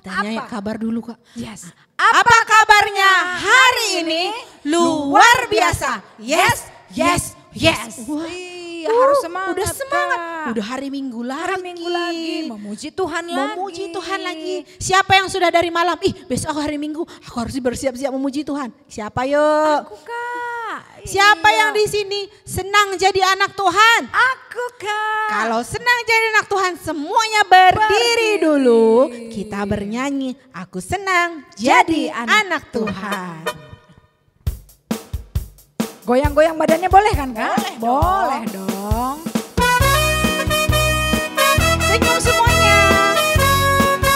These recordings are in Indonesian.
Tanya kabar dulu Kak. Yes. Apa kabarnya hari ini? Luar biasa. Yes, yes, yes. Wah, Iya, harus semangat. Udah semangat. Kak. Udah hari Minggu lagi. Hari Minggu lagi, memuji Tuhan lagi. Memuji Tuhan lagi. Siapa yang sudah dari malam? Besok hari Minggu aku harus bersiap-siap memuji Tuhan. Siapa yuk? Aku Kak. Siapa Iya. yang di sini senang jadi anak Tuhan? Aku Kak. Kalau senang jadi anak Tuhan semuanya berdiri dulu. Kita bernyanyi, aku senang jadi anak Tuhan. Goyang-goyang badannya boleh kan Kak? Boleh dong. Senyum semuanya.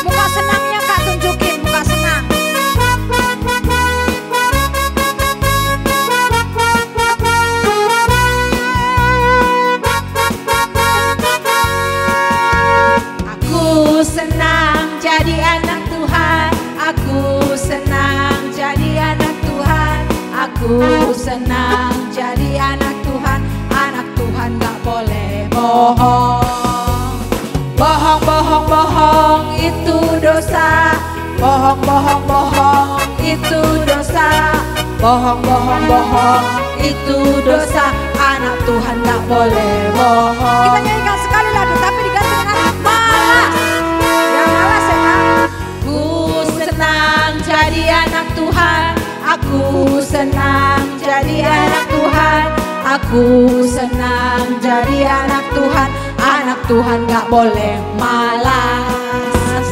Muka senangnya Kak tunjukin, muka senang. Aku senang jadi anak Tuhan. Aku senang jadi anak Tuhan. Aku senang jadi anak Tuhan. Anak Tuhan gak boleh bohong. Bohong, bohong, bohong itu dosa. Bohong, bohong, bohong itu dosa. Bohong, bohong, bohong itu dosa. Anak Tuhan gak boleh bohong. Kita nyanyikan sekali lagi tapi diganti dengan malas. Yang malas ya Kak. Aku senang jadi anak Tuhan. Aku senang jadi anak Tuhan. Aku senang jadi anak Tuhan. Anak Tuhan gak boleh malas.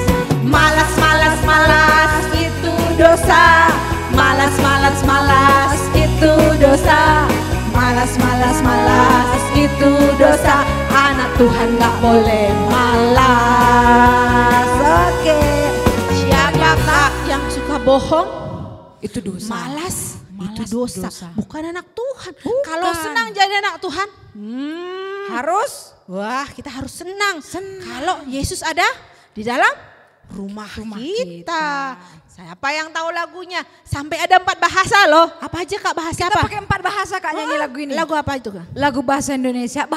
Malas, malas, malas itu dosa. Malas, malas, malas itu dosa. Malas, malas, malas itu dosa. Anak Tuhan gak boleh malas. Oke. Siapa Kak yang suka bohong? Itu dosa. Malas, itu Malas dosa. dosa. Bukan anak Tuhan. Bukan. Kalau senang jadi anak Tuhan, Harus wah kita harus senang. Kalau Yesus ada di dalam rumah kita. Siapa yang tahu lagunya? Sampai ada 4 bahasa loh. Apa aja Kak bahasa kita apa? pakai 4 bahasa Kak nyanyi lagu ini. Lagu apa itu Kak? Lagu bahasa Indonesia,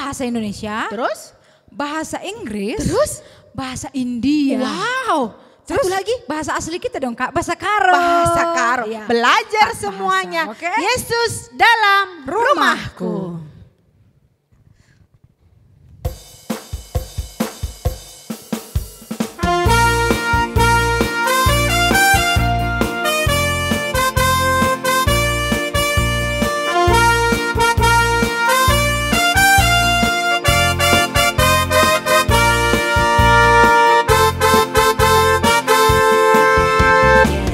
Terus? bahasa Inggris, Terus? bahasa India. Wow. Terus Satu lagi? bahasa asli kita dong Kak, bahasa Karo. Bahasa Karo. Iya. Belajar 4 bahasa, semuanya. oke? Yesus dalam rumahku.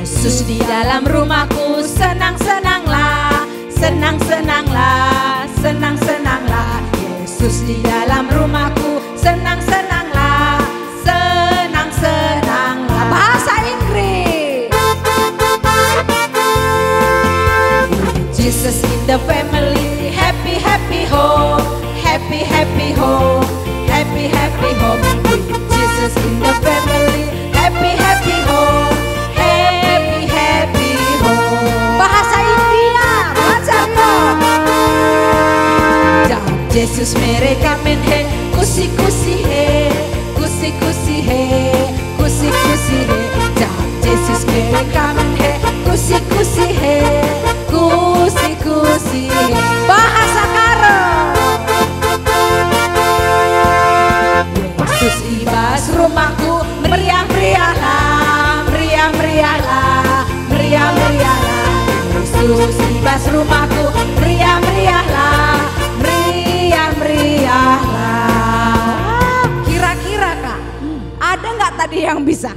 Yesus di dalam rumahku, senang-senanglah, senang-senanglah, senang-senanglah. Yesus di dalam rumahku, senang-senanglah, senang-senanglah. Bahasa Inggris. Jesus in the family, happy happy home, happy happy home, happy happy home. Jesus in the family, happy happy home, happy happy home. Bahasa India. Baca dong. Jab Jesus mereka main he, kusi kusi he, kusi kusi he, kusi kusi he. Jab Jesus mereka main he, kusi kusi he, kusi kusi he. Bahasa Karo. Yesus ibas rumahku, meriah-meriahlah, meriah-meriahlah, meriah-meriahlah. Yesus ibas rumahku, meriah-meriahlah, meriah-meriahlah. Kira-kira Kak, ada nggak tadi yang bisa?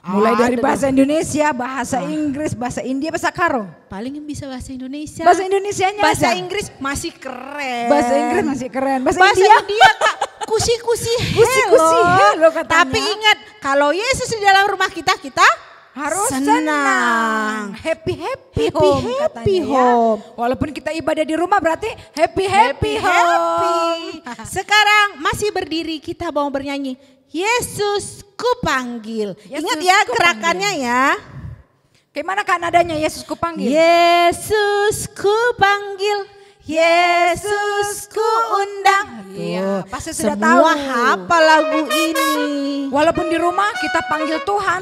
Mulai dari Ada bahasa Indonesia, bahasa Inggris, bahasa India, bahasa Karo. Paling yang bisa bahasa Indonesia. Bahasa Indonesianya Bahasa aja. Inggris masih keren. Bahasa Inggris masih keren. Bahasa Bahasa India. India Kak, kusi-kusi Kusi-kusi hello katanya. Tapi ingat, kalau Yesus di dalam rumah kita, kita Harus senang. senang. Happy Happy, home happy katanya home. ya. Walaupun kita ibadah di rumah berarti happy home. Sekarang masih berdiri, kita mau bernyanyi. Yesus ku panggil. Yesus Ingat ya ku gerakannya ya. Gimana Kak nadanya Yesus ku panggil? Yesus ku panggil, Yesus ku undang. Iya, pasti sudah Semua tahu. hafal lagu ini. Walaupun di rumah kita panggil Tuhan,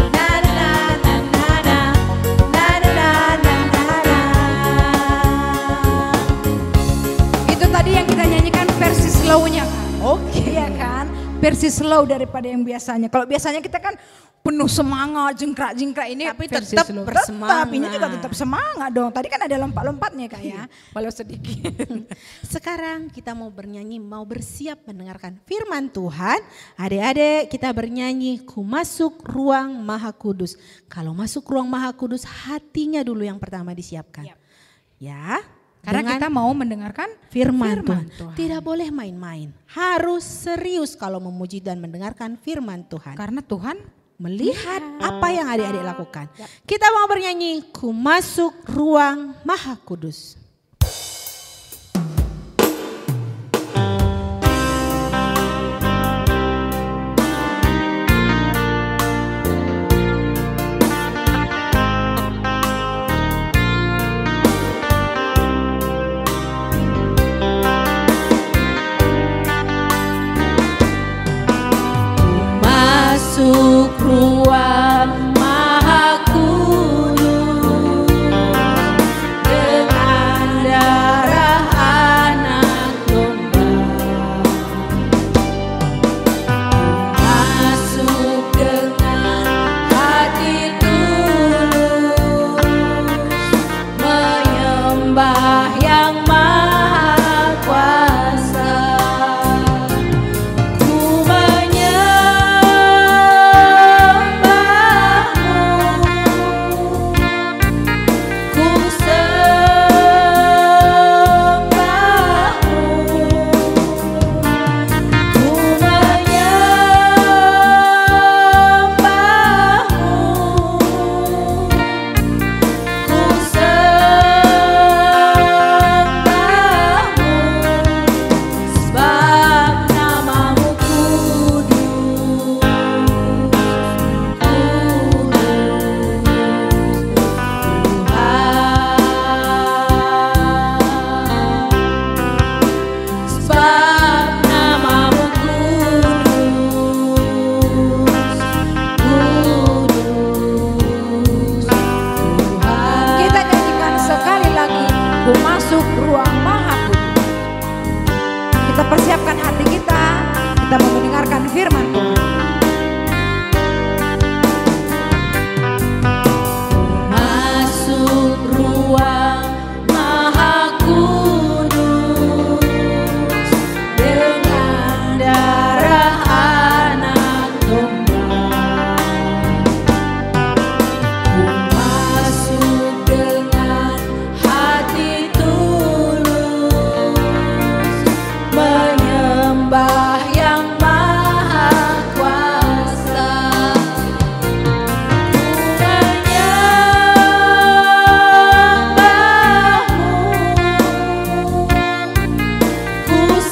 versi slow daripada yang biasanya. Kalau biasanya kita kan penuh semangat, jengkrak-jengkrak, ini Tapi versi tetap slow. bersemangat. Tetap, ini juga tetap semangat dong. Tadi kan ada lompat-lompatnya Kak ya, walau sedikit. Sekarang kita mau bernyanyi, mau bersiap mendengarkan firman Tuhan. Adik-adik kita bernyanyi, ku masuk ruang Maha Kudus. Kalau masuk ruang Maha Kudus, hatinya dulu yang pertama disiapkan. Yap. Ya, Karena dengan kita mau mendengarkan firman firman Tuhan. Tuhan. Tidak boleh main-main. Harus serius kalau memuji dan mendengarkan firman Tuhan. Karena Tuhan Melihat apa yang adik-adik lakukan. Kita mau bernyanyi, ku masuk ruang Maha Kudus. Masuk ruang Maha Kudus dengan darah anak domba. Masuk dengan hati tulus menyembah yang Maha Kuasa. Persiapkan hati kita mau mendengarkan firman Tuhan. Masuk ruang Maha Kudus dengan darah anak domba. Ku masuk dengan hati tulus menyembah yang Maha Kuasa. Ku sembahmu, ku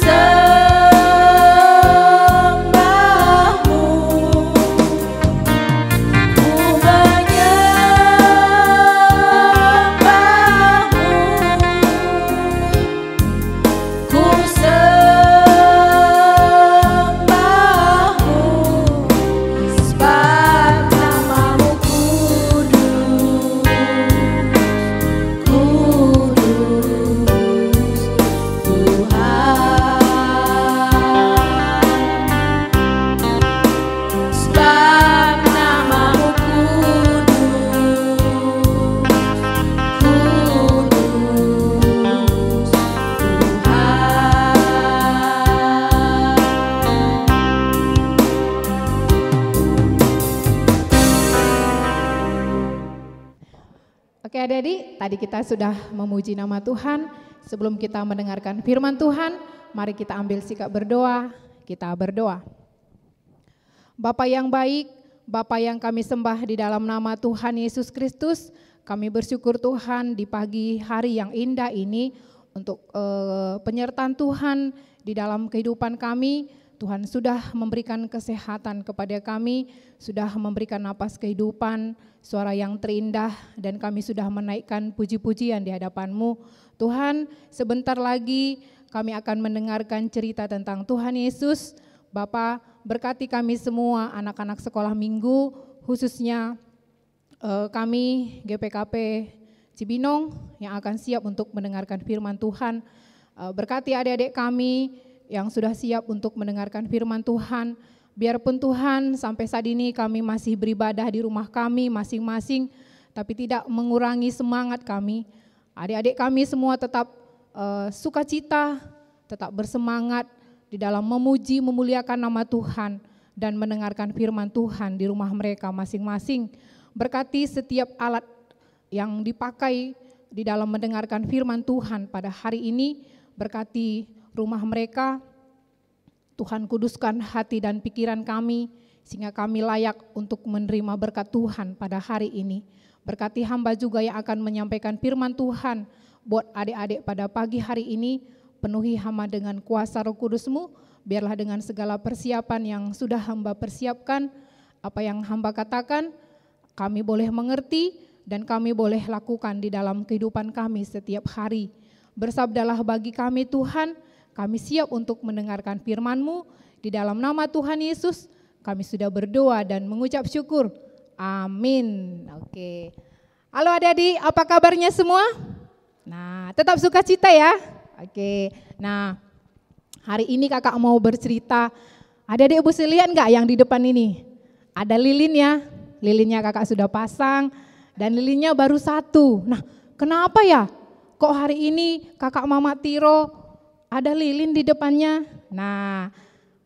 menyembahmu, ku sembahmu, sebab namamu kudus, kudus Tuhan. Sebab namamu kudus, kudus Oke adik-adik, tadi kita sudah memuji nama Tuhan. Sebelum kita mendengarkan firman Tuhan, mari kita ambil sikap berdoa. Kita berdoa. Bapa yang baik, Bapa yang kami sembah di dalam nama Tuhan Yesus Kristus, kami bersyukur Tuhan di pagi hari yang indah ini untuk penyertaan Tuhan di dalam kehidupan kami. Tuhan sudah memberikan kesehatan kepada kami, sudah memberikan napas kehidupan, suara yang terindah, dan kami sudah menaikkan puji-pujian di hadapan-Mu. Tuhan, sebentar lagi kami akan mendengarkan cerita tentang Tuhan Yesus. Bapa, berkati kami semua anak-anak sekolah minggu, khususnya kami GPKP Cibinong yang akan siap untuk mendengarkan firman Tuhan. Berkati adik-adik kami yang sudah siap untuk mendengarkan firman Tuhan. Biarpun Tuhan sampai saat ini kami masih beribadah di rumah kami masing-masing, tapi tidak mengurangi semangat kami. Adik-adik kami semua tetap sukacita, tetap bersemangat di dalam memuji, memuliakan nama Tuhan dan mendengarkan firman Tuhan di rumah mereka masing-masing. Berkati setiap alat yang dipakai di dalam mendengarkan firman Tuhan pada hari ini, berkati rumah mereka. Tuhan kuduskan hati dan pikiran kami, sehingga kami layak untuk menerima berkat Tuhan pada hari ini. Berkati hamba juga yang akan menyampaikan firman Tuhan buat adik-adik pada pagi hari ini. Penuhi hamba dengan kuasa Roh Kudus-Mu, biarlah dengan segala persiapan yang sudah hamba persiapkan, apa yang hamba katakan, kami boleh mengerti dan kami boleh lakukan di dalam kehidupan kami setiap hari. Bersabdalah bagi kami Tuhan, kami siap untuk mendengarkan firman-Mu. Di dalam nama Tuhan Yesus, kami sudah berdoa dan mengucap syukur. Amin. Oke. Halo adik-adik, apa kabarnya semua? Nah, tetap sukacita ya. Oke. Nah, hari ini kakak mau bercerita. Adik-adik bisa lihat enggak yang di depan ini? Ada lilin ya. Lilinnya kakak sudah pasang dan lilinnya baru satu. Nah, kenapa ya? Kok hari ini kakak Mama Tiro ada lilin di depannya? Nah,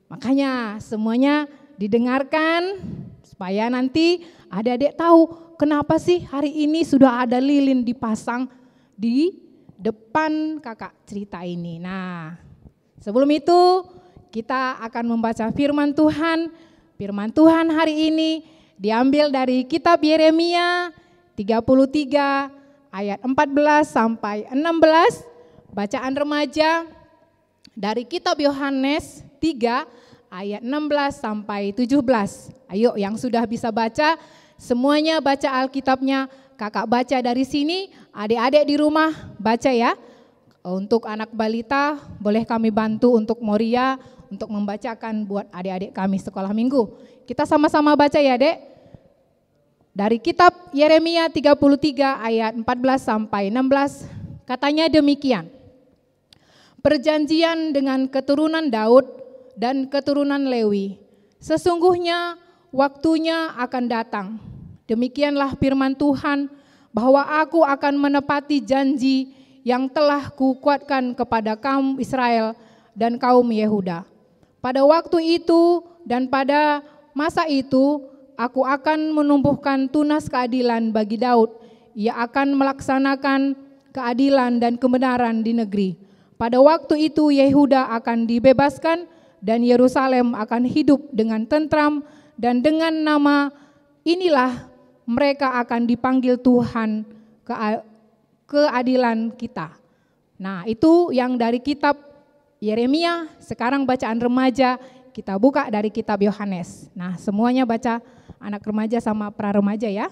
makanya semuanya didengarkan supaya nanti adik-adik tahu kenapa sih hari ini sudah ada lilin dipasang di depan kakak cerita ini. Nah, sebelum itu kita akan membaca firman Tuhan. Firman Tuhan hari ini diambil dari kitab Yeremia 33 ayat 14 sampai 16. Bacaan remaja dari kitab Yohanes 3 ayat 16 sampai 17. Ayo yang sudah bisa baca, semuanya baca Alkitabnya. Kakak baca dari sini, adik-adik di rumah baca ya. Untuk anak balita boleh kami bantu untuk Moria untuk membacakan buat adik-adik kami sekolah minggu. Kita sama-sama baca ya Dek. Dari kitab Yeremia 33 ayat 14 sampai 16, katanya demikian. Perjanjian dengan keturunan Daud dan keturunan Lewi. Sesungguhnya waktunya akan datang. Demikianlah firman Tuhan, bahwa aku akan menepati janji yang telah kukuatkan kepada kaum Israel dan kaum Yehuda. Pada waktu itu dan pada masa itu, aku akan menumbuhkan tunas keadilan bagi Daud. Ia akan melaksanakan keadilan dan kebenaran di negeri. Pada waktu itu Yehuda akan dibebaskan dan Yerusalem akan hidup dengan tentram, dan dengan nama inilah mereka akan dipanggil Tuhan keadilan kita. Nah, itu yang dari kitab Yeremia. Sekarang bacaan remaja kita buka dari kitab Yohanes. Nah, semuanya baca, anak remaja sama pra remaja ya.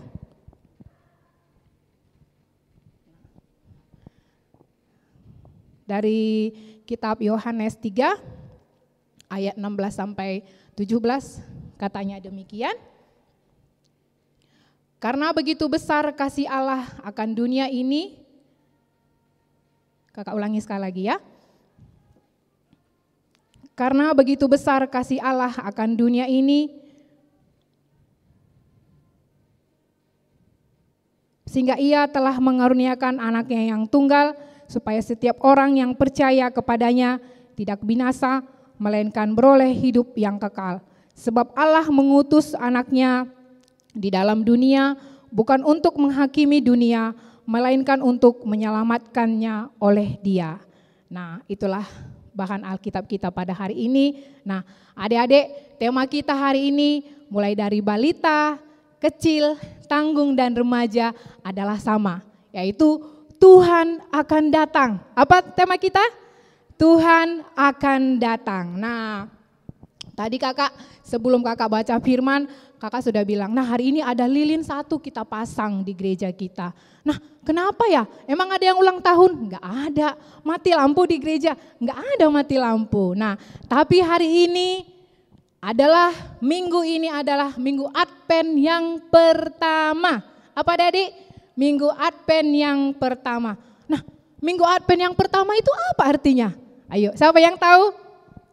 Dari kitab Yohanes 3 ayat 16 sampai 17 katanya demikian. Karena begitu besar kasih Allah akan dunia ini, kakak ulangi sekali lagi ya. Karena begitu besar kasih Allah akan dunia ini, sehingga ia telah mengaruniakan anaknya yang tunggal, supaya setiap orang yang percaya kepadanya tidak binasa, melainkan beroleh hidup yang kekal. Sebab Allah mengutus anaknya di dalam dunia, bukan untuk menghakimi dunia, melainkan untuk menyelamatkannya oleh Dia. Nah, itulah bahan Alkitab kita pada hari ini. Nah, adik-adik, tema kita hari ini mulai dari balita, kecil, tanggung, dan remaja adalah sama, yaitu Tuhan akan datang. Apa tema kita? Tuhan akan datang. Nah, tadi kakak sebelum kakak baca firman, kakak sudah bilang, nah hari ini ada lilin satu kita pasang di gereja kita. Nah, kenapa ya? Emang ada yang ulang tahun? Enggak ada. Mati lampu di gereja? Enggak ada mati lampu. Nah, tapi hari ini adalah minggu Advent yang pertama. Apa adik? Minggu Advent yang pertama. Nah, minggu Advent yang pertama itu apa artinya? Ayo, siapa yang tahu?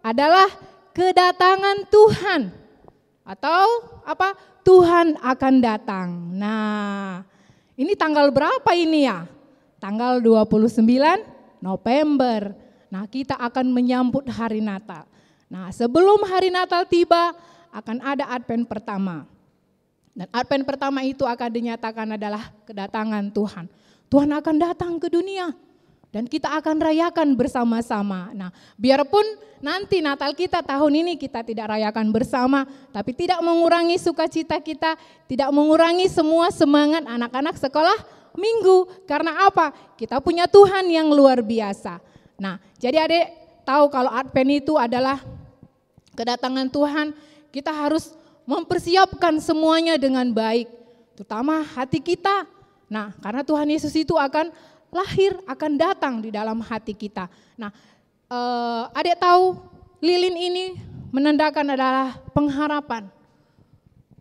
adalah kedatangan Tuhan. Atau apa? Tuhan akan datang. Nah, ini tanggal berapa ini ya? Tanggal 29 November. Nah, kita akan menyambut hari Natal. Nah, sebelum hari Natal tiba akan ada Advent pertama. Dan Advent pertama itu akan dinyatakan adalah kedatangan Tuhan. Tuhan akan datang ke dunia dan kita akan rayakan bersama-sama. Nah, biarpun nanti Natal kita tahun ini kita tidak rayakan bersama, tapi tidak mengurangi sukacita kita, tidak mengurangi semua semangat anak-anak sekolah minggu. Karena apa? Kita punya Tuhan yang luar biasa. Nah, jadi adik tahu kalau Advent itu adalah kedatangan Tuhan, kita harus mempersiapkan semuanya dengan baik, terutama hati kita. Nah, karena Tuhan Yesus itu akan lahir, akan datang di dalam hati kita. Nah, adik tahu lilin ini menandakan adalah pengharapan.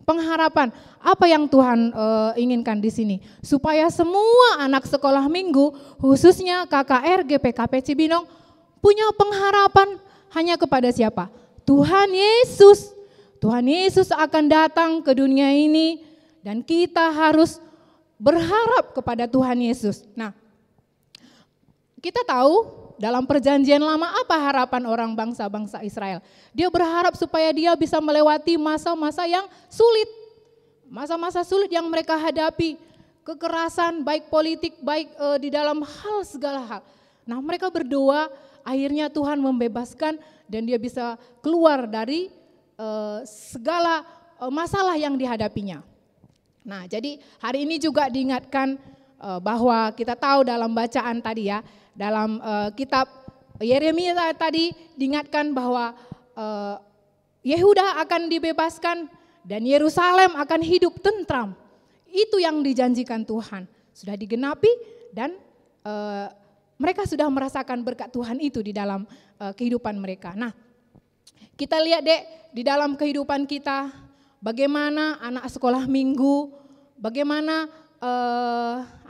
Pengharapan, apa yang Tuhan inginkan di sini? Supaya semua anak sekolah minggu, khususnya KKR GPKP Cibinong, punya pengharapan hanya kepada siapa? Tuhan Yesus. Tuhan Yesus akan datang ke dunia ini dan kita harus berharap kepada Tuhan Yesus. Nah, kita tahu dalam perjanjian lama apa harapan orang bangsa-bangsa Israel. Dia berharap supaya dia bisa melewati masa-masa yang sulit. Masa-masa sulit yang mereka hadapi. Kekerasan baik politik, baik di dalam hal segala hal. Nah, mereka berdoa akhirnya Tuhan membebaskan dan dia bisa keluar dari segala masalah yang dihadapinya. Nah, jadi hari ini juga diingatkan bahwa kita tahu dalam bacaan tadi ya, dalam kitab Yeremia tadi diingatkan bahwa Yehuda akan dibebaskan dan Yerusalem akan hidup tentram. Itu yang dijanjikan Tuhan, sudah digenapi dan mereka sudah merasakan berkat Tuhan itu di dalam kehidupan mereka. Nah, kita lihat dek di dalam kehidupan kita bagaimana anak sekolah minggu, bagaimana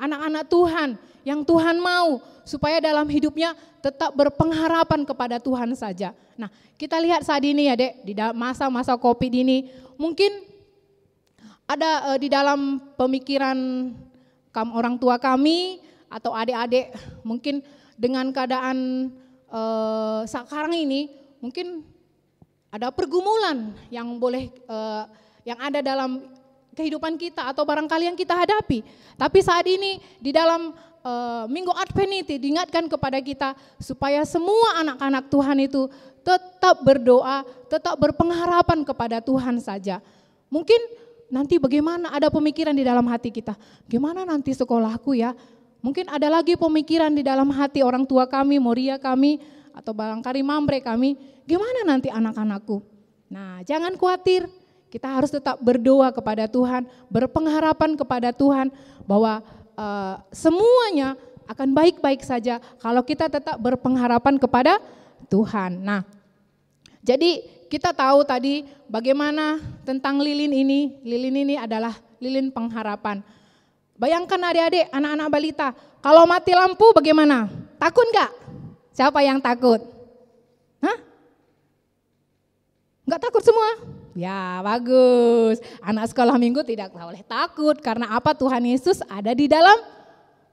anak-anak Tuhan yang Tuhan mau supaya dalam hidupnya tetap berpengharapan kepada Tuhan saja. Nah, kita lihat saat ini ya dek, di masa-masa COVID ini mungkin ada di dalam pemikiran orang tua kami atau adik-adik mungkin dengan keadaan sekarang ini mungkin ada pergumulan yang boleh yang ada dalam kehidupan kita atau barangkali yang kita hadapi. Tapi saat ini di dalam Minggu Advent itu diingatkan kepada kita supaya semua anak-anak Tuhan itu tetap berdoa, tetap berpengharapan kepada Tuhan saja. Mungkin nanti bagaimana ada pemikiran di dalam hati kita, gimana nanti sekolahku ya? Mungkin ada lagi pemikiran di dalam hati orang tua kami, Moria kami, atau barangkali mambre kami, gimana nanti anak-anakku? Nah, jangan khawatir, kita harus tetap berdoa kepada Tuhan, berpengharapan kepada Tuhan bahwa semuanya akan baik-baik saja kalau kita tetap berpengharapan kepada Tuhan. Nah, jadi kita tahu tadi bagaimana tentang lilin ini. Lilin ini adalah lilin pengharapan. Bayangkan adik-adik, anak-anak balita, kalau mati lampu bagaimana? Takut enggak? Siapa yang takut? Hah? Enggak takut semua? Ya bagus, anak sekolah minggu tidak boleh takut karena apa? Tuhan Yesus ada di dalam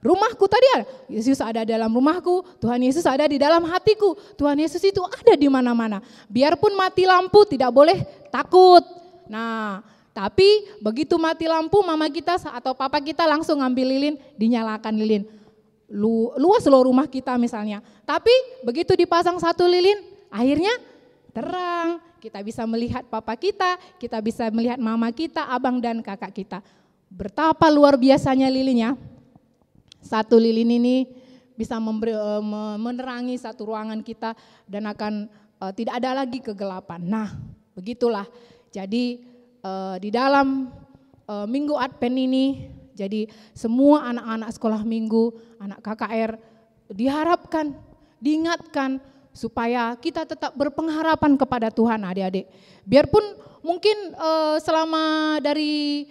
rumahku tadi ada. Yesus ada dalam rumahku, Tuhan Yesus ada di dalam hatiku. Tuhan Yesus itu ada di mana-mana. Biarpun mati lampu tidak boleh takut. Nah, tapi begitu mati lampu mama kita atau papa kita langsung ngambil lilin, dinyalakan lilin. Luas loh rumah kita misalnya. Tapi begitu dipasang satu lilin, akhirnya terang. Kita bisa melihat papa kita bisa melihat mama kita, abang dan kakak kita. Betapa luar biasanya lilinnya. Satu lilin ini bisa menerangi satu ruangan kita dan akan tidak ada lagi kegelapan. Nah, begitulah. Jadi di dalam Minggu Advent ini, jadi semua anak-anak sekolah minggu, anak KKR diharapkan, diingatkan supaya kita tetap berpengharapan kepada Tuhan adik-adik. Biarpun mungkin selama dari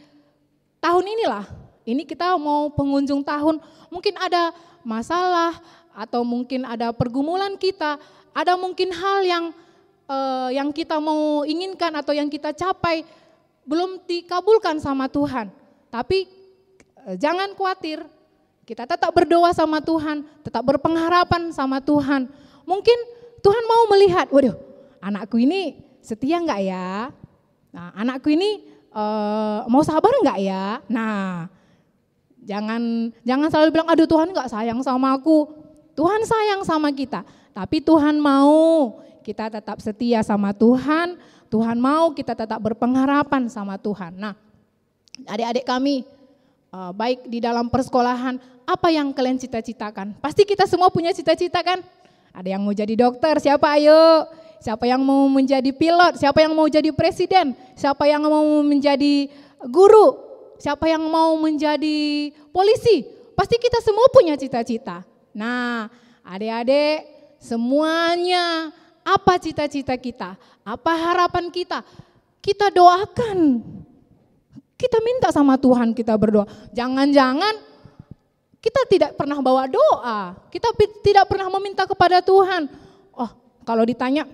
tahun inilah, ini kita mau pengunjung tahun, mungkin ada masalah atau mungkin ada pergumulan kita, ada mungkin hal yang yang kita mau inginkan atau yang kita capai belum dikabulkan sama Tuhan. Tapi jangan khawatir, kita tetap berdoa sama Tuhan, tetap berpengharapan sama Tuhan. Mungkin Tuhan mau melihat, waduh, anakku ini setia enggak ya? Nah, anakku ini mau sabar enggak ya? Nah, jangan selalu bilang, aduh Tuhan enggak sayang sama aku. Tuhan sayang sama kita, tapi Tuhan mau kita tetap setia sama Tuhan. Tuhan mau kita tetap berpengharapan sama Tuhan. Nah, adik-adik kami, baik di dalam persekolahan, apa yang kalian cita-citakan? Pasti kita semua punya cita-cita kan? Ada yang mau jadi dokter, siapa ayo? Siapa yang mau menjadi pilot? Siapa yang mau jadi presiden? Siapa yang mau menjadi guru? Siapa yang mau menjadi polisi? Pasti kita semua punya cita-cita. Nah, adik-adik semuanya, apa cita-cita kita? Apa harapan kita? Kita doakan. Kita minta sama Tuhan, kita berdoa. Jangan-jangan kita tidak pernah bawa doa. Kita tidak pernah meminta kepada Tuhan. Oh, kalau ditanya,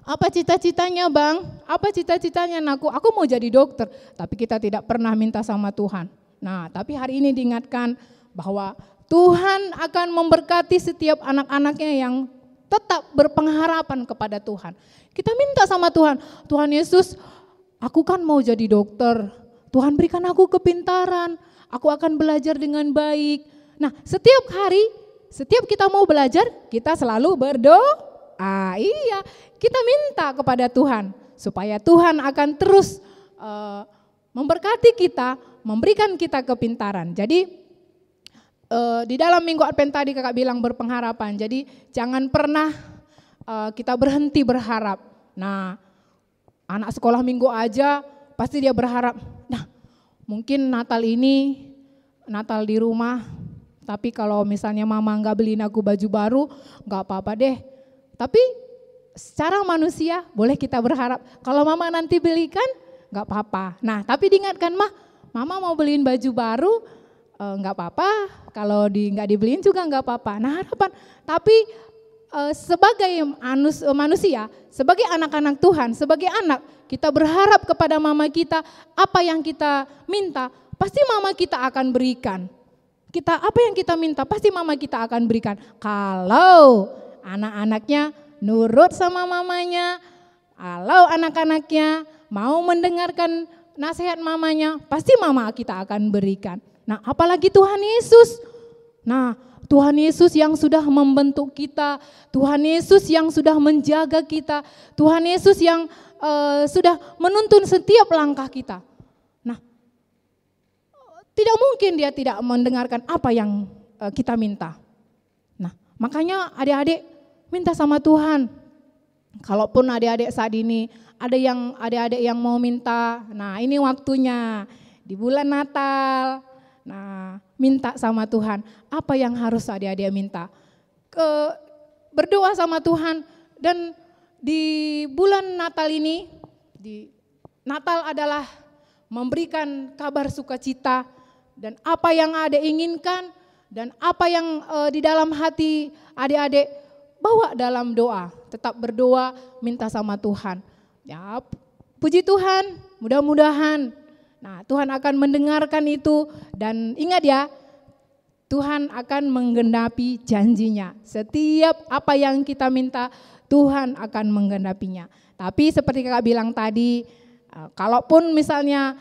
apa cita-citanya bang? Apa cita-citanya anakku? Aku mau jadi dokter. Tapi kita tidak pernah minta sama Tuhan. Nah, tapi hari ini diingatkan bahwa Tuhan akan memberkati setiap anak-anaknya yang tetap berpengharapan kepada Tuhan. Kita minta sama Tuhan, Tuhan Yesus, aku kan mau jadi dokter. Tuhan berikan aku kepintaran, aku akan belajar dengan baik. Nah, setiap hari, setiap kita mau belajar, kita selalu berdoa. Iya, kita minta kepada Tuhan supaya Tuhan akan terus memberkati kita, memberikan kita kepintaran. Jadi di dalam Minggu Advent tadi kakak bilang berpengharapan. Jadi jangan pernah kita berhenti berharap. Nah, anak sekolah minggu aja pasti dia berharap. Nah, mungkin Natal ini Natal di rumah. Tapi kalau misalnya mama nggak beliin aku baju baru, nggak apa-apa deh. Tapi secara manusia boleh kita berharap. Kalau mama nanti belikan, nggak apa-apa. Nah, tapi diingatkan mama mau beliin baju baru. Nggak apa-apa, kalau nggak dibeliin juga nggak apa-apa. Nah harapan, tapi sebagai manusia, sebagai anak-anak Tuhan, sebagai anak, kita berharap kepada mama kita, apa yang kita minta, pasti mama kita akan berikan. Apa yang kita minta, pasti mama kita akan berikan. Kalau anak-anaknya nurut sama mamanya, kalau anak-anaknya mau mendengarkan nasihat mamanya, pasti mama kita akan berikan. Nah, apalagi Tuhan Yesus. Nah, Tuhan Yesus yang sudah membentuk kita, Tuhan Yesus yang sudah menjaga kita, Tuhan Yesus yang sudah menuntun setiap langkah kita. Nah, tidak mungkin dia tidak mendengarkan apa yang kita minta. Nah, makanya adik-adik minta sama Tuhan. Kalaupun adik-adik saat ini ada adik-adik yang mau minta, nah ini waktunya di bulan Natal. Nah, minta sama Tuhan, apa yang harus adik-adik minta? Berdoa sama Tuhan, dan di bulan Natal ini, Natal adalah memberikan kabar sukacita, dan apa yang adik inginkan, dan apa yang di dalam hati adik-adik bawa dalam doa, tetap berdoa, minta sama Tuhan. Ya, puji Tuhan, mudah-mudahan nah, Tuhan akan mendengarkan itu, dan ingat ya, Tuhan akan menggenapi janjinya. Setiap apa yang kita minta, Tuhan akan menggenapinya. Tapi seperti kakak bilang tadi, kalaupun misalnya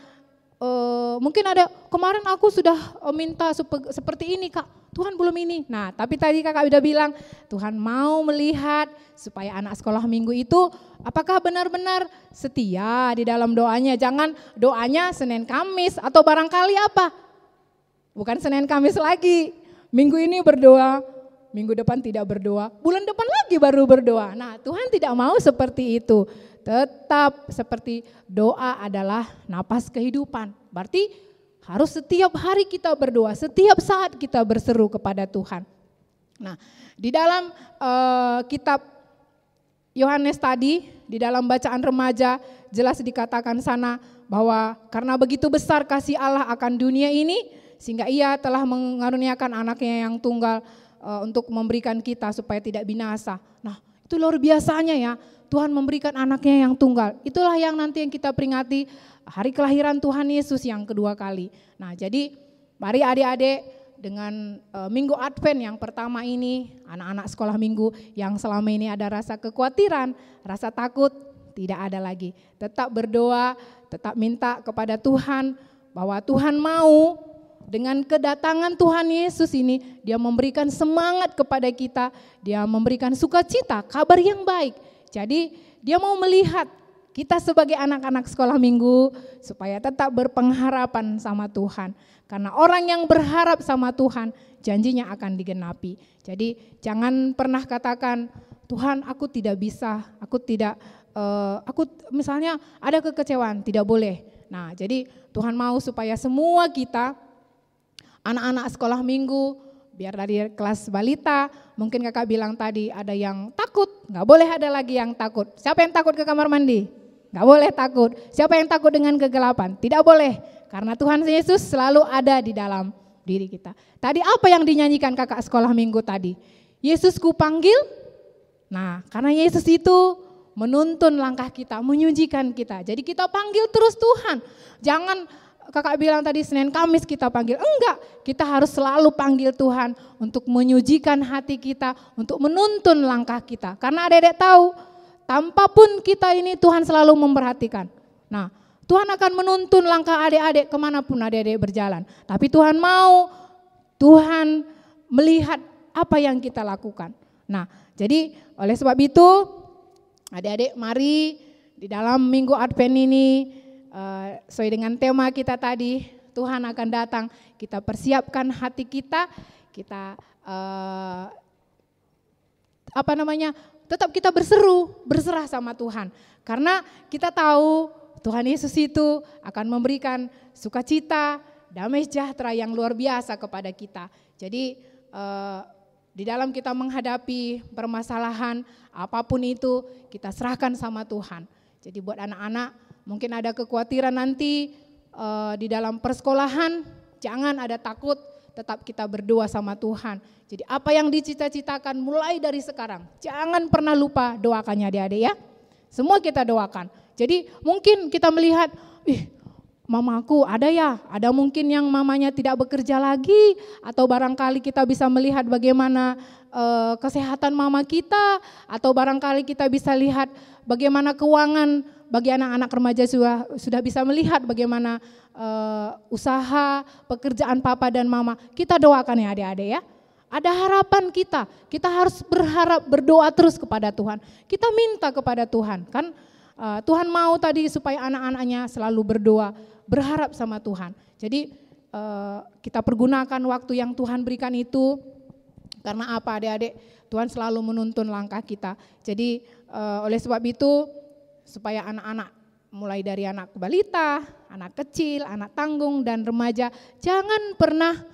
mungkin ada, kemarin aku sudah minta seperti ini kak, Tuhan belum ini. Nah, tapi tadi kakak udah bilang, Tuhan mau melihat supaya anak sekolah minggu itu apakah benar-benar setia di dalam doanya. Jangan doanya Senin Kamis atau barangkali apa. Bukan Senin Kamis lagi. Minggu ini berdoa, minggu depan tidak berdoa, bulan depan lagi baru berdoa. Nah, Tuhan tidak mau seperti itu. Tetap seperti doa adalah napas kehidupan. Berarti harus setiap hari kita berdoa, setiap saat kita berseru kepada Tuhan. Nah, di dalam kitab Yohanes tadi, di dalam bacaan remaja jelas dikatakan sana bahwa karena begitu besar kasih Allah akan dunia ini, sehingga ia telah mengaruniakan anaknya yang tunggal untuk memberikan kita supaya tidak binasa. Nah, itu luar biasanya ya, Tuhan memberikan anaknya yang tunggal. Itulah yang nanti yang kita peringati hari kelahiran Tuhan Yesus yang kedua kali. Nah jadi mari adik-adik dengan Minggu Advent yang pertama ini, anak-anak sekolah minggu yang selama ini ada rasa kekhawatiran, rasa takut, tidak ada lagi. Tetap berdoa, tetap minta kepada Tuhan bahwa Tuhan mau dengan kedatangan Tuhan Yesus ini, dia memberikan semangat kepada kita, dia memberikan sukacita, kabar yang baik. Jadi dia mau melihat kita sebagai anak-anak sekolah minggu supaya tetap berpengharapan sama Tuhan. Karena orang yang berharap sama Tuhan, janjinya akan digenapi. Jadi jangan pernah katakan, Tuhan aku tidak bisa, aku misalnya ada kekecewaan, tidak boleh. Nah jadi Tuhan mau supaya semua kita, anak-anak sekolah minggu, biar dari kelas balita, mungkin kakak bilang tadi ada yang takut, nggak boleh ada lagi yang takut. Siapa yang takut ke kamar mandi? Nggak boleh takut. Siapa yang takut dengan kegelapan? Tidak boleh. Karena Tuhan Yesus selalu ada di dalam diri kita. Tadi apa yang dinyanyikan kakak sekolah minggu tadi? Yesus ku panggil. Nah karena Yesus itu menuntun langkah kita, menyucikan kita. Jadi kita panggil terus Tuhan. Jangan kakak bilang tadi Senin Kamis kita panggil. Enggak, kita harus selalu panggil Tuhan untuk menyucikan hati kita, untuk menuntun langkah kita. Karena adik-adik tahu, tanpa pun kita ini Tuhan selalu memperhatikan. Nah Tuhan akan menuntun langkah adik-adik kemanapun adik-adik berjalan. Tapi Tuhan mau, Tuhan melihat apa yang kita lakukan. Nah jadi oleh sebab itu adik-adik mari di dalam Minggu Advent ini sesuai dengan tema kita tadi, Tuhan akan datang, kita persiapkan hati kita, kita tetap kita berserah sama Tuhan. Karena kita tahu Tuhan Yesus itu akan memberikan sukacita, damai sejahtera yang luar biasa kepada kita. Jadi di dalam kita menghadapi permasalahan apapun itu, kita serahkan sama Tuhan. Jadi buat anak-anak mungkin ada kekhawatiran nanti di dalam persekolahan, jangan ada takut, tetap kita berdoa sama Tuhan. Jadi apa yang dicita-citakan mulai dari sekarang, jangan pernah lupa doakannya adik-adik ya. Semua kita doakan. Jadi mungkin kita melihat, mamaku ada mungkin yang mamanya tidak bekerja lagi, atau barangkali kita bisa melihat bagaimana kesehatan mama kita, atau barangkali kita bisa lihat bagaimana keuangan bagi anak-anak remaja sudah bisa melihat bagaimana usaha pekerjaan papa dan mama. Kita doakan ya adik-adik ya. Ada harapan kita harus berharap, berdoa terus kepada Tuhan. Kita minta kepada Tuhan kan. Tuhan mau tadi supaya anak-anaknya selalu berdoa, berharap sama Tuhan. Jadi kita pergunakan waktu yang Tuhan berikan itu, karena apa adik-adik? Tuhan selalu menuntun langkah kita. Jadi oleh sebab itu, supaya anak-anak mulai dari anak balita, anak kecil, anak tanggung dan remaja, jangan pernah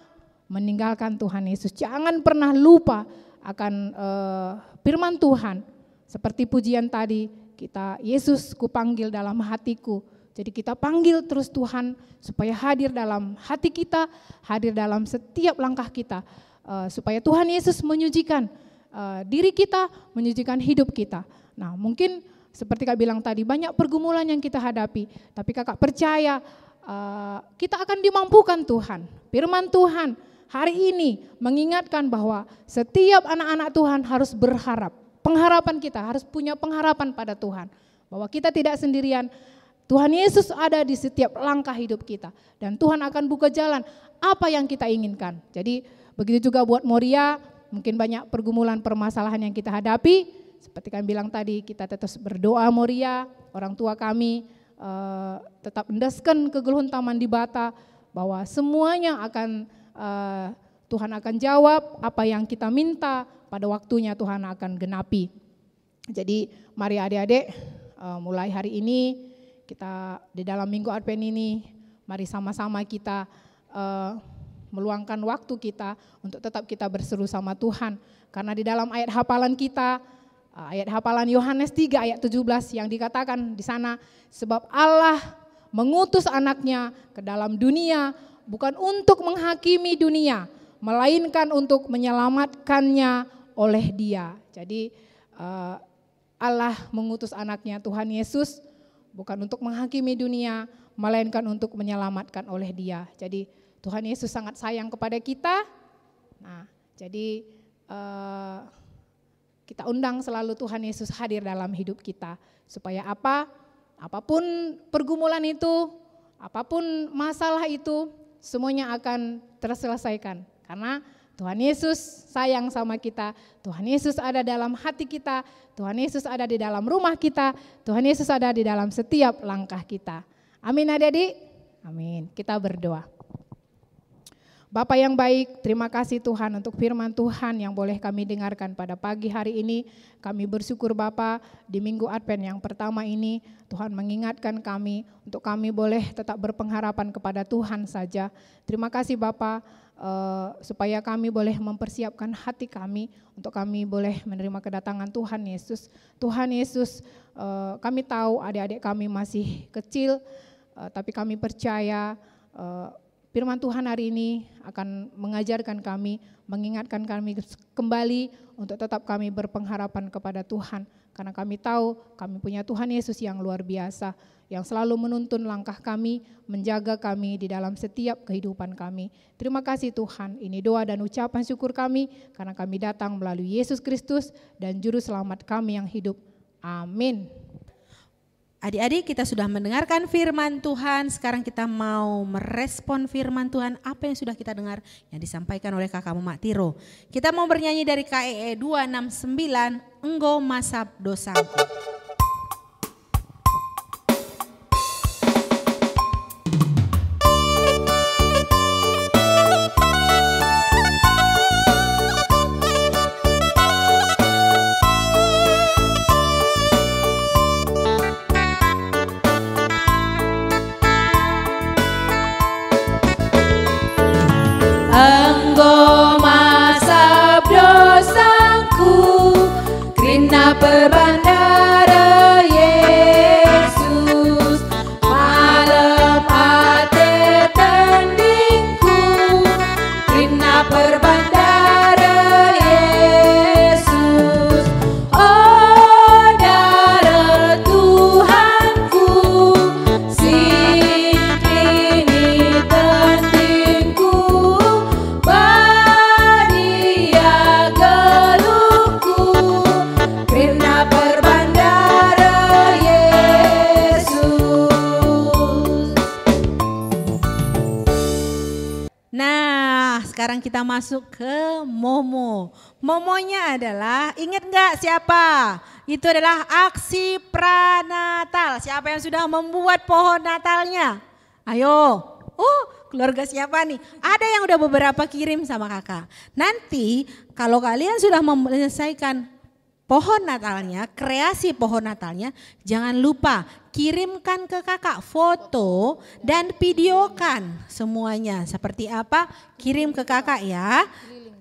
meninggalkan Tuhan Yesus. Jangan pernah lupa akan firman Tuhan. Seperti pujian tadi, kita Yesus kupanggil dalam hatiku. Jadi kita panggil terus Tuhan supaya hadir dalam hati kita, hadir dalam setiap langkah kita. Supaya Tuhan Yesus menyucikan diri kita, menyucikan hidup kita. Nah mungkin seperti kak bilang tadi, banyak pergumulan yang kita hadapi. Tapi kakak percaya kita akan dimampukan Tuhan. Firman Tuhan hari ini mengingatkan bahwa setiap anak-anak Tuhan harus berharap. Pengharapan kita harus punya pengharapan pada Tuhan. Bahwa kita tidak sendirian, Tuhan Yesus ada di setiap langkah hidup kita. Dan Tuhan akan buka jalan apa yang kita inginkan. Jadi begitu juga buat Moria, mungkin banyak pergumulan permasalahan yang kita hadapi. Seperti kami bilang tadi, kita tetap berdoa Moria, orang tua kami tetap endaskan kegeluhan taman di Bata. Bahwa semuanya akan Tuhan akan jawab apa yang kita minta. Pada waktunya Tuhan akan genapi. Jadi mari adik-adik mulai hari ini kita di dalam Minggu Advent ini, mari sama-sama kita meluangkan waktu kita untuk tetap kita berseru sama Tuhan. Karena di dalam ayat hafalan kita, ayat hafalan Yohanes 3 ayat 17 yang dikatakan di sana, sebab Allah mengutus anaknya ke dalam dunia bukan untuk menghakimi dunia, melainkan untuk menyelamatkannya oleh Dia. Jadi Allah mengutus anaknya Tuhan Yesus bukan untuk menghakimi dunia, melainkan untuk menyelamatkan oleh Dia. Jadi Tuhan Yesus sangat sayang kepada kita. Nah, jadi kita undang selalu Tuhan Yesus hadir dalam hidup kita. Supaya apa? Apapun pergumulan itu, apapun masalah itu, semuanya akan terselesaikan. Karena Tuhan Yesus sayang sama kita, Tuhan Yesus ada dalam hati kita, Tuhan Yesus ada di dalam rumah kita, Tuhan Yesus ada di dalam setiap langkah kita. Amin adik-adik? Amin. Kita berdoa. Bapa yang baik, terima kasih Tuhan untuk firman Tuhan yang boleh kami dengarkan pada pagi hari ini. Kami bersyukur Bapa, di minggu Advent yang pertama ini Tuhan mengingatkan kami untuk kami boleh tetap berpengharapan kepada Tuhan saja. Terima kasih Bapa, supaya kami boleh mempersiapkan hati kami untuk kami boleh menerima kedatangan Tuhan Yesus. Tuhan Yesus, kami tahu adik-adik kami masih kecil, tapi kami percaya firman Tuhan hari ini akan mengajarkan kami, mengingatkan kami kembali untuk tetap kami berpengharapan kepada Tuhan. Karena kami tahu kami punya Tuhan Yesus yang luar biasa, yang selalu menuntun langkah kami, menjaga kami di dalam setiap kehidupan kami. Terima kasih Tuhan, ini doa dan ucapan syukur kami, karena kami datang melalui Yesus Kristus dan Juru Selamat kami yang hidup. Amin. Adik-adik, kita sudah mendengarkan firman Tuhan, sekarang kita mau merespon firman Tuhan apa yang sudah kita dengar yang disampaikan oleh kakak Mak Tiro. Kita mau bernyanyi dari KEE 269, Enggo Masap Dosaku. Engkau masap dosaku, karena perbandara Yesus. Malam hati tandingku, karena perbandara Yesus. Oh darah Tuhanku, sing ini tandingku. Badia geluhku, karena berbandara Yesus. Nah, sekarang kita masuk ke Momo. Momonya adalah, ingat nggak siapa? Itu adalah aksi pranatal. Siapa yang sudah membuat pohon Natalnya? Ayo. Oh, keluarga siapa nih? Ada yang udah beberapa kirim sama kakak. Nanti kalau kalian sudah menyelesaikan pohon Natalnya, kreasi pohon Natalnya, jangan lupa kirimkan ke kakak foto dan videokan semuanya. Seperti apa? Kirim ke kakak ya.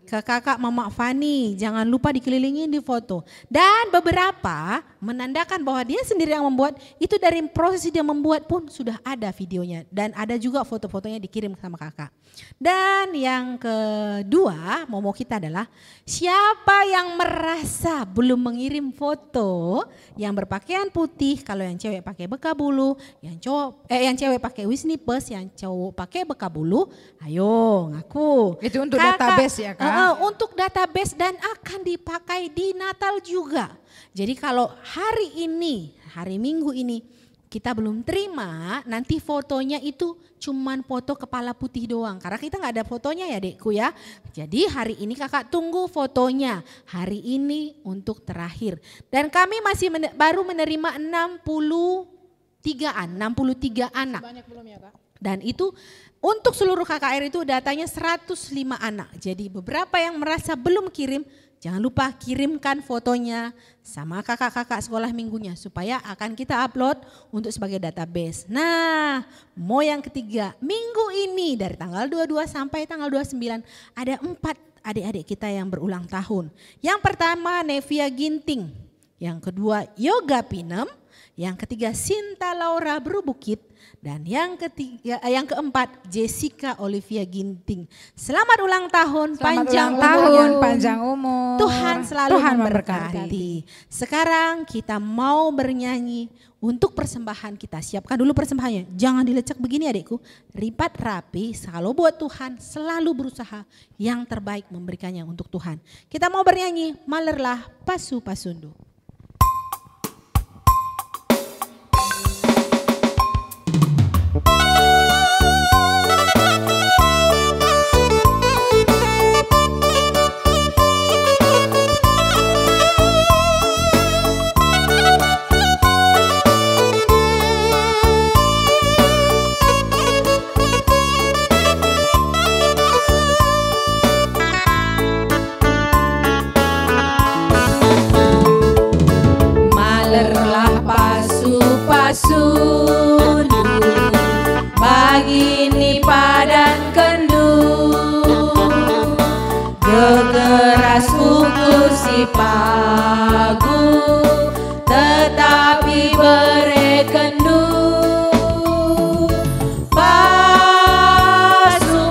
Ke kakak Mama Fani, jangan lupa dikelilingin di foto. Dan beberapa menandakan bahwa dia sendiri yang membuat, itu dari proses dia membuat pun sudah ada videonya. Dan ada juga foto-fotonya dikirim sama kakak. Dan yang kedua, momo kita adalah siapa yang merasa belum mengirim foto yang berpakaian putih, kalau yang cewek pakai bekabulu, yang cewek pakai wisnipes, yang cowok pakai bekabulu, ayo ngaku. Itu untuk database ya Kak? Untuk database dan akan dipakai di Natal juga. Jadi kalau hari ini, hari Minggu ini kita belum terima, nanti fotonya itu cuman foto kepala putih doang. Karena kita nggak ada fotonya ya dekku ya. Jadi hari ini kakak tunggu fotonya. Hari ini untuk terakhir. Dan kami masih baru menerima 63 anak. Banyak belum ya Kak? Dan itu untuk seluruh KKR itu datanya 105 anak. Jadi beberapa yang merasa belum kirim, jangan lupa kirimkan fotonya sama kakak-kakak sekolah minggunya supaya akan kita upload untuk sebagai database. Nah, mau yang ketiga, minggu ini dari tanggal 22 sampai tanggal 29 ada 4 adik-adik kita yang berulang tahun. Yang pertama Nevia Ginting, yang kedua Yoga Pinem, Yang ketiga Sinta Laura Berubukit. Dan yang keempat Jessica Olivia Ginting. Selamat ulang tahun, panjang umur. Tuhan selalu memberkati. Sekarang kita mau bernyanyi untuk persembahan kita. Siapkan dulu persembahannya. Jangan dilecek begini adikku. Ripat rapi, kalau buat Tuhan selalu berusaha yang terbaik memberikannya untuk Tuhan. Kita mau bernyanyi Malerlah Pasu Pasundu. Pasundu bagini padan kendu, gegeras ukur si pagu, tetapi berekendu.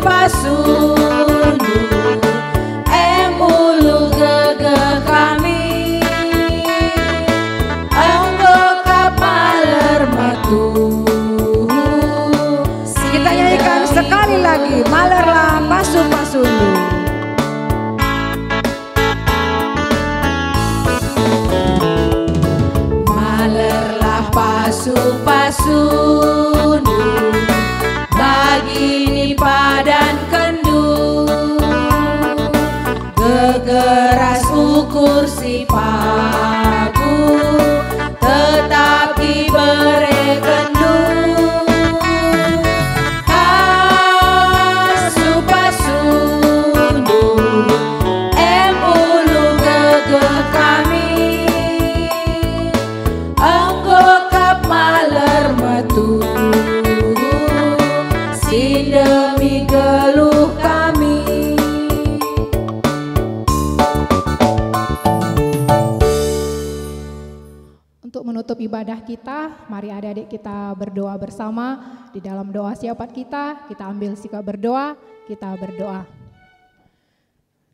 Pasundu embulu gegeh kami, kita nyanyikan sekali lagi, Malerlah Pasu Pasundu. Malerlah pasu pasundu, bagini padan kendu, gegeras ukur si pagu, tetapi berekendu. Pasu pasundu embulu gegeh kami, enggo kap maler metu, sindemi geluh kami. Untuk menutup ibadah kita, mari adik-adik kita berdoa bersama. Di dalam doa syafaat kita ambil sikap berdoa, kita berdoa.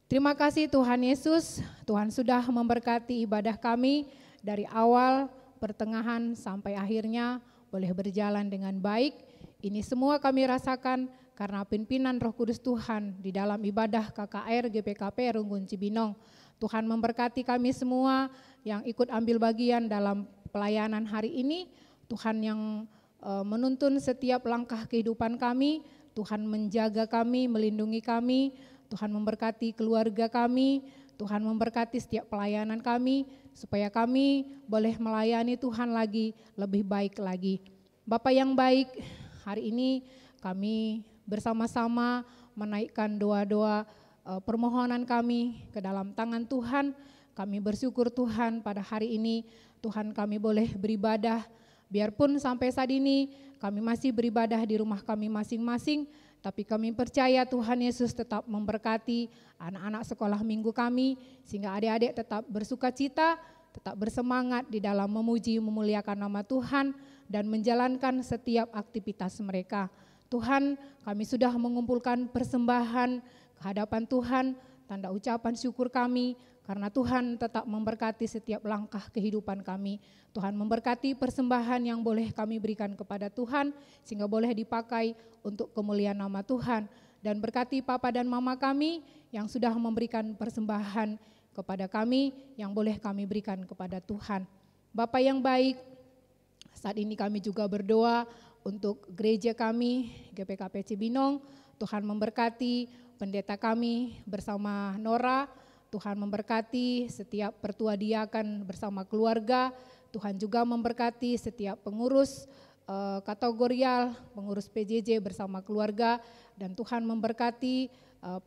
Terima kasih Tuhan Yesus, Tuhan sudah memberkati ibadah kami dari awal, pertengahan sampai akhirnya boleh berjalan dengan baik. Ini semua kami rasakan karena pimpinan Roh Kudus Tuhan di dalam ibadah KKR GPKP Runggun Cibinong. Tuhan memberkati kami semua yang ikut ambil bagian dalam pelayanan hari ini. Tuhan yang menuntun setiap langkah kehidupan kami, Tuhan menjaga kami, melindungi kami, Tuhan memberkati keluarga kami, Tuhan memberkati setiap pelayanan kami, supaya kami boleh melayani Tuhan lagi, lebih baik lagi. Bapa yang baik, hari ini kami bersama-sama menaikkan doa-doa permohonan kami ke dalam tangan Tuhan. Kami bersyukur Tuhan pada hari ini Tuhan kami boleh beribadah, biarpun sampai saat ini kami masih beribadah di rumah kami masing-masing, tapi kami percaya Tuhan Yesus tetap memberkati anak-anak sekolah minggu kami, sehingga adik-adik tetap bersuka cita, tetap bersemangat di dalam memuji memuliakan nama Tuhan dan menjalankan setiap aktivitas mereka. Tuhan, kami sudah mengumpulkan persembahan ke hadapan Tuhan, tanda ucapan syukur kami, karena Tuhan tetap memberkati setiap langkah kehidupan kami. Tuhan memberkati persembahan yang boleh kami berikan kepada Tuhan, sehingga boleh dipakai untuk kemuliaan nama Tuhan. Dan berkati Papa dan Mama kami yang sudah memberikan persembahan kepada kami, yang boleh kami berikan kepada Tuhan. Bapa yang baik, saat ini kami juga berdoa untuk gereja kami, GPKP Cibinong. Tuhan memberkati pendeta kami bersama Nora, Tuhan memberkati setiap pertua diakan bersama keluarga, Tuhan juga memberkati setiap pengurus kategorial, pengurus PJJ bersama keluarga, dan Tuhan memberkati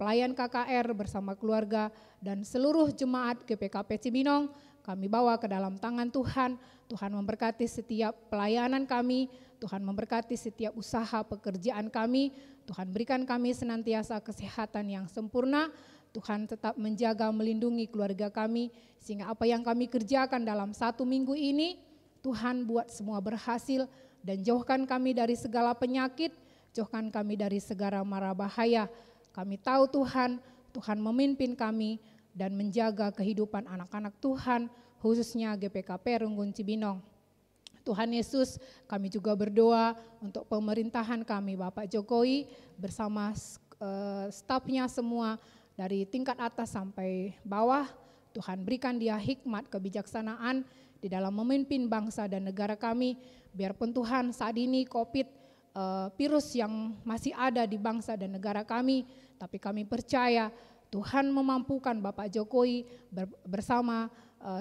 pelayan KKR bersama keluarga, dan seluruh jemaat GPKP Cibinong kami bawa ke dalam tangan Tuhan. Tuhan memberkati setiap pelayanan kami, Tuhan memberkati setiap usaha pekerjaan kami, Tuhan berikan kami senantiasa kesehatan yang sempurna, Tuhan tetap menjaga melindungi keluarga kami, sehingga apa yang kami kerjakan dalam 1 minggu ini, Tuhan buat semua berhasil dan jauhkan kami dari segala penyakit, jauhkan kami dari segala mara bahaya. Kami tahu Tuhan, Tuhan memimpin kami dan menjaga kehidupan anak-anak Tuhan, khususnya GPKP Runggun Cibinong. Tuhan Yesus, kami juga berdoa untuk pemerintahan kami, Bapak Jokowi bersama stafnya semua dari tingkat atas sampai bawah. Tuhan berikan dia hikmat, kebijaksanaan di dalam memimpin bangsa dan negara kami. Biarpun Tuhan saat ini COVID, virus yang masih ada di bangsa dan negara kami, tapi kami percaya Tuhan memampukan Bapak Jokowi bersama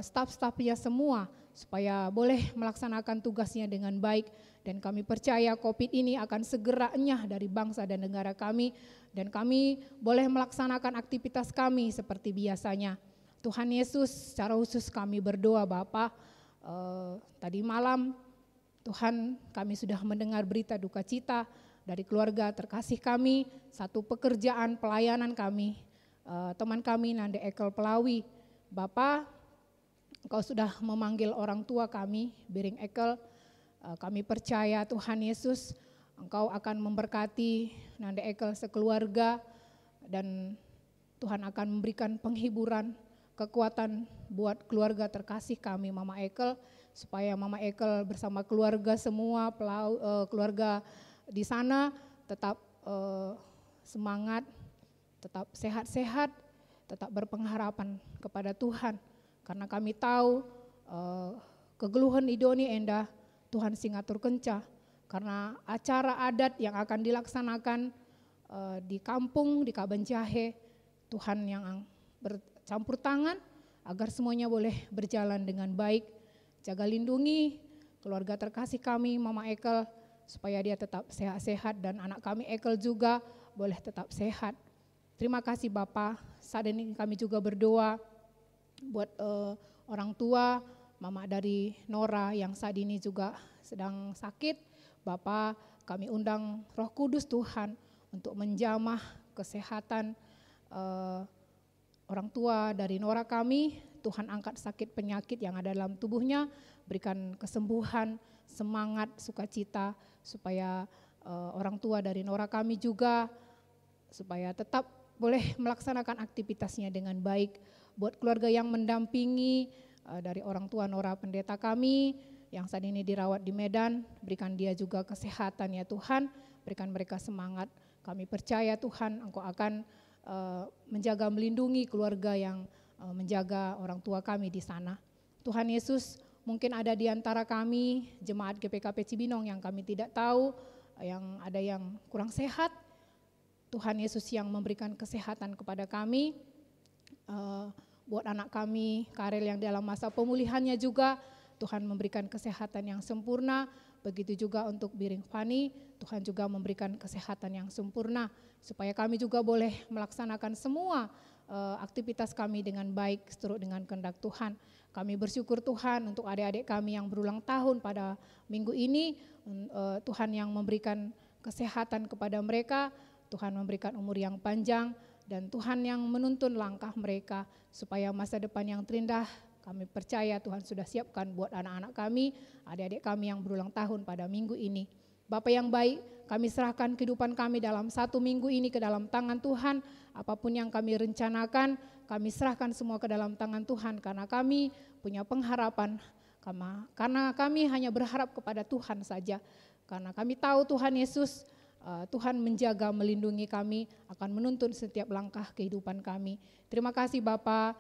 staf-stafnya semua supaya boleh melaksanakan tugasnya dengan baik, dan kami percaya COVID ini akan segera enyah dari bangsa dan negara kami, dan kami boleh melaksanakan aktivitas kami seperti biasanya. Tuhan Yesus, secara khusus kami berdoa Bapa, tadi malam Tuhan kami sudah mendengar berita duka cita dari keluarga terkasih kami, satu pekerjaan pelayanan kami, teman kami Nande Ekel Pelawi. Bapa, Engkau sudah memanggil orang tua kami, Biring Ekel. Kami percaya Tuhan Yesus, Engkau akan memberkati Nande Ekel sekeluarga, dan Tuhan akan memberikan penghiburan, kekuatan buat keluarga terkasih kami, Mama Ekel, supaya Mama Ekel bersama keluarga semua, keluarga di sana tetap semangat, tetap sehat-sehat, tetap berpengharapan kepada Tuhan. Karena kami tahu kegeluhan idoni endah Tuhan singatur kencah, karena acara adat yang akan dilaksanakan di kampung, di Kabanjahe, Tuhan yang bercampur tangan agar semuanya boleh berjalan dengan baik. Jaga lindungi keluarga terkasih kami, Mama Ekel, supaya dia tetap sehat-sehat, dan anak kami Ekel juga boleh tetap sehat. Terima kasih Bapak. Saat ini kami juga berdoa buat orang tua, mama dari Nora yang saat ini juga sedang sakit. Bapak, kami undang Roh Kudus Tuhan untuk menjamah kesehatan orang tua dari Nora kami. Tuhan angkat sakit penyakit yang ada dalam tubuhnya, berikan kesembuhan, semangat, sukacita, supaya orang tua dari Nora kami juga supaya tetap boleh melaksanakan aktivitasnya dengan baik. Buat keluarga yang mendampingi dari orang tua Nora pendeta kami yang saat ini dirawat di Medan, berikan dia juga kesehatan ya Tuhan, berikan mereka semangat. Kami percaya Tuhan Engkau akan menjaga melindungi keluarga yang menjaga orang tua kami di sana. Tuhan Yesus, mungkin ada di antara kami jemaat GPKP Cibinong yang kami tidak tahu, yang ada yang kurang sehat. Tuhan Yesus yang memberikan kesehatan kepada kami. Buat anak kami, Karel yang dalam masa pemulihannya juga, Tuhan memberikan kesehatan yang sempurna. Begitu juga untuk Biring Fani, Tuhan juga memberikan kesehatan yang sempurna, supaya kami juga boleh melaksanakan semua aktivitas kami dengan baik, seturut dengan kehendak Tuhan. Kami bersyukur Tuhan untuk adik-adik kami yang berulang tahun pada minggu ini, Tuhan yang memberikan kesehatan kepada mereka, Tuhan memberikan umur yang panjang, dan Tuhan yang menuntun langkah mereka supaya masa depan yang terindah. Kami percaya Tuhan sudah siapkan buat anak-anak kami, adik-adik kami yang berulang tahun pada minggu ini. Bapa yang baik, kami serahkan kehidupan kami dalam satu minggu ini ke dalam tangan Tuhan. Apapun yang kami rencanakan, kami serahkan semua ke dalam tangan Tuhan, karena kami punya pengharapan, karena kami hanya berharap kepada Tuhan saja. Karena kami tahu Tuhan Yesus, Tuhan menjaga, melindungi kami, akan menuntun setiap langkah kehidupan kami. Terima kasih Bapa,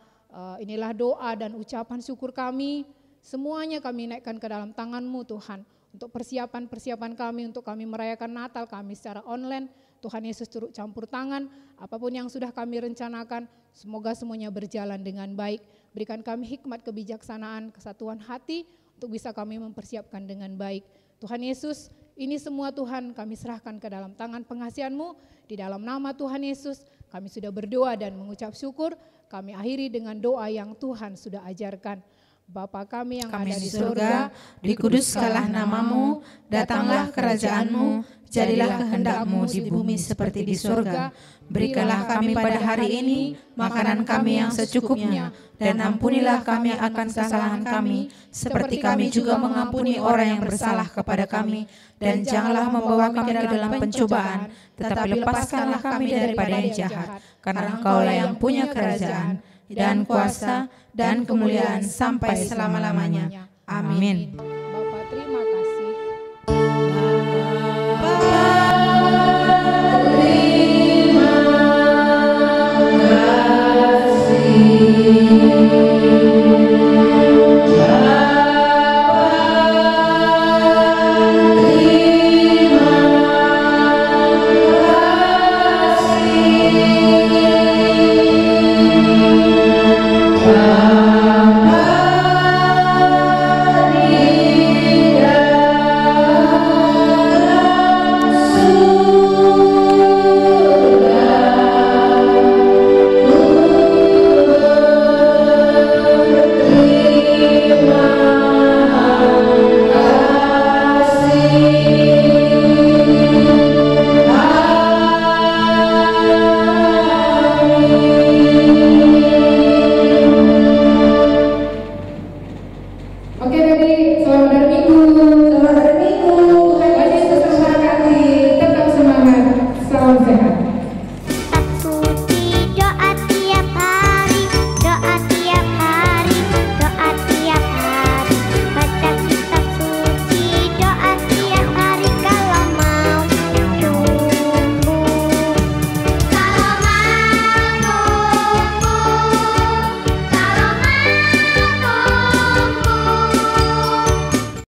inilah doa dan ucapan syukur kami, semuanya kami naikkan ke dalam tangan-Mu Tuhan. Untuk persiapan-persiapan kami, untuk kami merayakan Natal kami secara online, Tuhan Yesus turut campur tangan, apapun yang sudah kami rencanakan, semoga semuanya berjalan dengan baik. Berikan kami hikmat, kebijaksanaan, kesatuan hati, untuk bisa kami mempersiapkan dengan baik. Tuhan Yesus, ini semua Tuhan kami serahkan ke dalam tangan pengasihan-Mu, di dalam nama Tuhan Yesus kami sudah berdoa dan mengucap syukur. Kami akhiri dengan doa yang Tuhan sudah ajarkan. Bapa kami yang Kami ada di di surga, surga, dikuduskanlah namamu, datanglah kerajaanmu, jadilah kehendakmu di bumi seperti di surga. Berikanlah kami pada hari ini makanan kami yang secukupnya, dan ampunilah kami akan kesalahan kami, seperti kami juga mengampuni orang yang bersalah kepada kami. Dan janganlah membawa kami ke dalam pencobaan, tetapi lepaskanlah kami daripada yang jahat. Karena Engkaulah yang punya kerajaan, dan kuasa, dan kemuliaan sampai selama-lamanya. Amin.